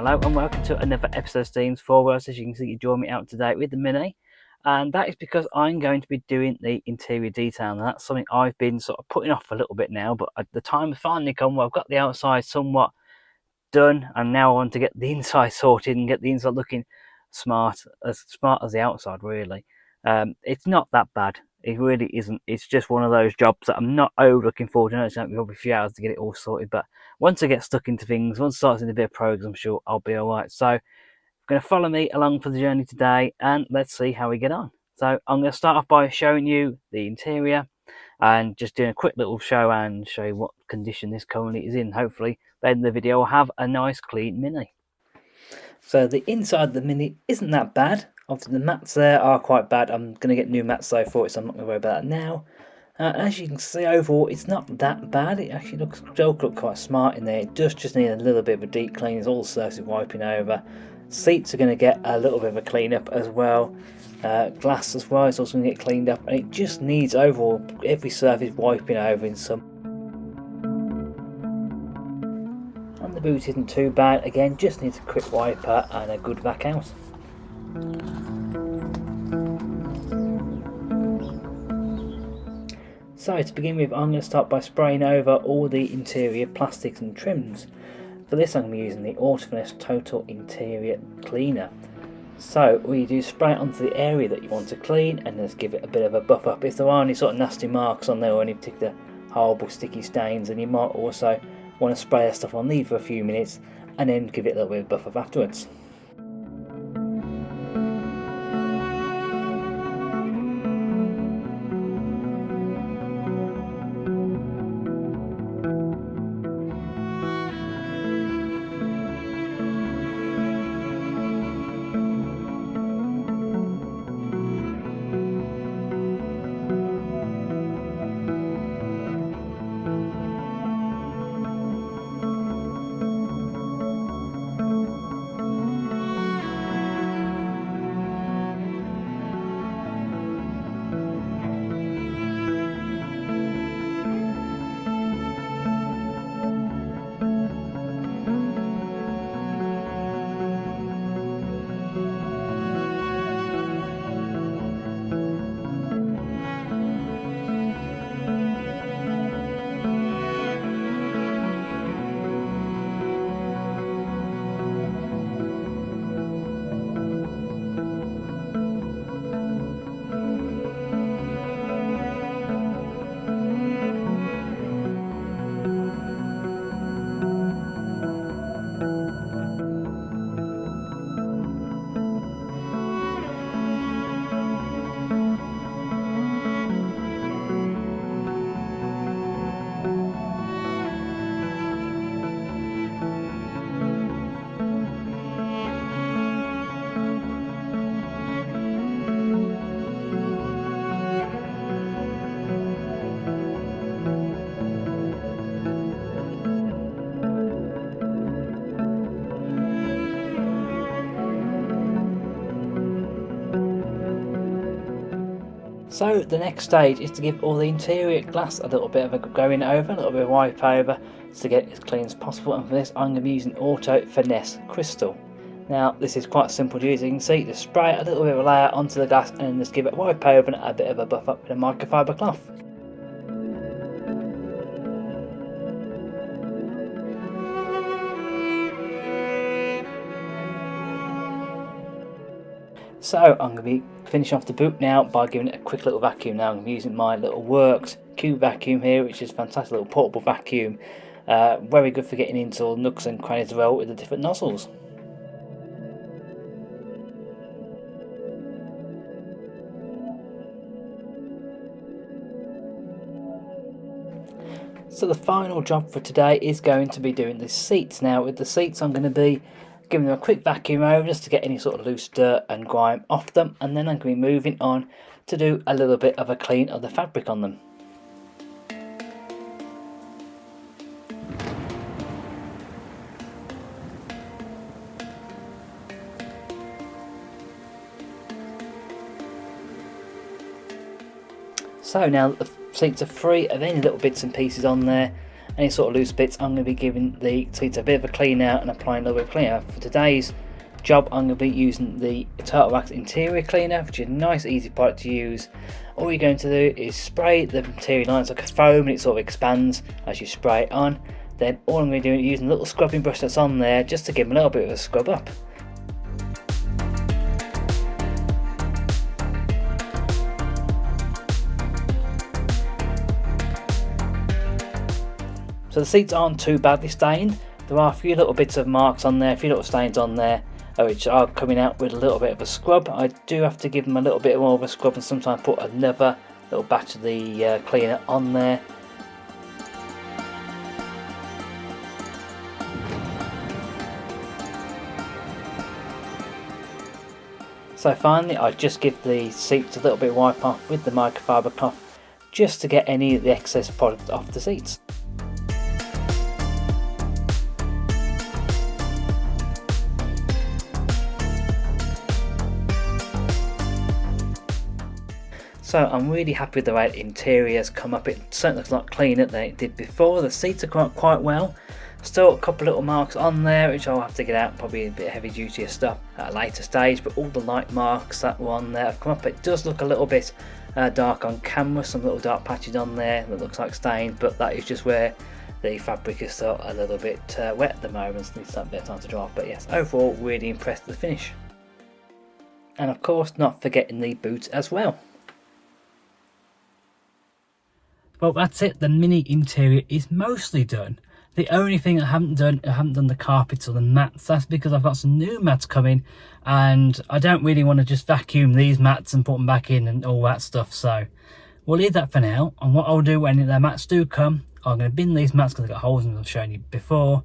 Hello and welcome to another episode of Steam's Forwards. As you can see, you join me out today with the Mini, and that is because I'm going to be doing the interior detail, and that's something I've been sort of putting off a little bit now, but the time has finally come where I've got the outside somewhat done, and now I want to get the inside sorted and get the inside looking smart as the outside, really. It's not that bad. It really isn't. It's just one of those jobs that I'm not over looking forward to. It's going to be probably a few hours to get it all sorted, but once I get stuck into things, once I start seeing a bit of progress, I'm sure I'll be alright. So, you're going to follow me along for the journey today, and let's see how we get on. So, I'm going to start off by showing you the interior and just doing a quick little show and show you what condition this currently is in. Hopefully, then the video will have a nice clean Mini. So the inside of the Mini isn't that bad. Obviously the mats there are quite bad. I'm going to get new mats though for it, so I'm not going to worry about that now. As you can see, overall it's not that bad. It actually does look quite smart in there. It does just need a little bit of a deep clean. It's all surfaces wiping over. Seats are going to get a little bit of a clean up as well. Glass as well is also going to get cleaned up, and it just needs overall every surface wiping over in some. And the boot isn't too bad. Again, just needs a quick wiper and a good vac out. So to begin with, I'm going to start by spraying over all the interior plastics and trims. For this I'm going to be using the Autofinish Total Interior Cleaner. So what you do is spray it onto the area that you want to clean and just give it a bit of a buff up. If there are any sort of nasty marks on there or any particular horrible sticky stains, then you might also want to spray that stuff on, leave for a few minutes and then give it a little bit of buff up afterwards. So the next stage is to give all the interior glass a little bit of a going over, a little bit of wipe over to get it as clean as possible, and for this I'm going to be using Auto Finesse Crystal. Now this is quite simple to use. You can see, just spray a little bit of a layer onto the glass and then just give it a wipe over and a bit of a buff up with a microfiber cloth. So I'm going to be finishing off the boot now by giving it a quick little vacuum. Now I'm using my little Works Cube vacuum here, which is a fantastic little portable vacuum. Very good for getting into all nooks and crannies as well with the different nozzles. So the final job for today is going to be doing the seats. Now with the seats I'm going to be giving them a quick vacuum over just to get any sort of loose dirt and grime off them, and then I'm going to be moving on to do a little bit of a clean of the fabric on them. So now that the seats are free of any little bits and pieces on there, any sort of loose bits, I'm going to be giving the seats a bit of a clean out and applying a little bit of cleaner. For today's job, I'm going to be using the Turtle Wax interior cleaner, which is a nice easy product to use. All you're going to do is spray the interior lines like a foam, and it sort of expands as you spray it on. Then all I'm going to be doing is using a little scrubbing brush that's on there just to give them a little bit of a scrub up. So the seats aren't too badly stained. There are a few little bits of marks on there, a few little stains on there, which are coming out with a little bit of a scrub. I do have to give them a little bit more of a scrub and sometimes put another little batch of the cleaner on there. So finally, I just give the seats a little bit of wipe off with the microfiber cloth just to get any of the excess product off the seats. So I'm really happy with the way the interior has come up. It certainly looks a lot cleaner than it did before. The seats have come up quite well. Still a couple little marks on there which I'll have to get out, probably a bit heavy duty stuff at a later stage, but all the light marks that were on there have come up. It does look a little bit dark on camera, some little dark patches on there that looks like stains, but that is just where the fabric is still a little bit wet at the moment, so needs a bit of time to dry off. But yes, overall really impressed with the finish. And of course not forgetting the boots as well. Well, that's it. The Mini interior is mostly done. The only thing I haven't done the carpets or the mats. That's because I've got some new mats coming, and I don't really want to just vacuum these mats and put them back in and all that stuff. So we'll leave that for now. And what I'll do when the mats do come, I'm going to bin these mats because they've got holes in them, I've shown you before.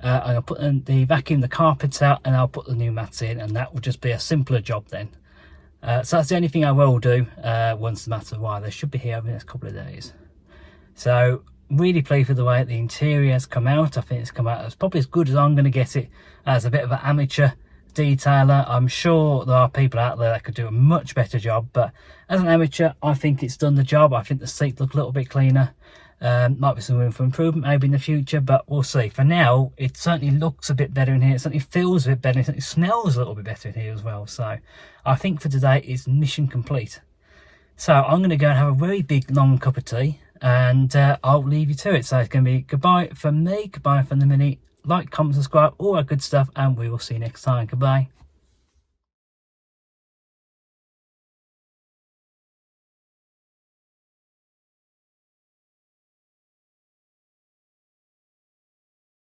I'm going to put the vacuum the carpets out, and I'll put the new mats in, and that will just be a simpler job then. So that's the only thing I will do once the mats are arrived. They should be here over the next couple of days. So really pleased with the way the interior has come out. I think it's come out as probably as good as I'm going to get it as a bit of an amateur detailer. I'm sure there are people out there that could do a much better job, but as an amateur I think it's done the job. I think the seats look a little bit cleaner. Might be some room for improvement maybe in the future, but we'll see. For now it certainly looks a bit better in here, it certainly feels a bit better, it certainly smells a little bit better in here as well. So I think for today it's mission complete. So I'm going to go and have a very big long cup of tea, and I'll leave you to it. So it's going to be goodbye from me, goodbye from the Mini. Like, comment, subscribe, all that good stuff, and we will see you next time. Goodbye.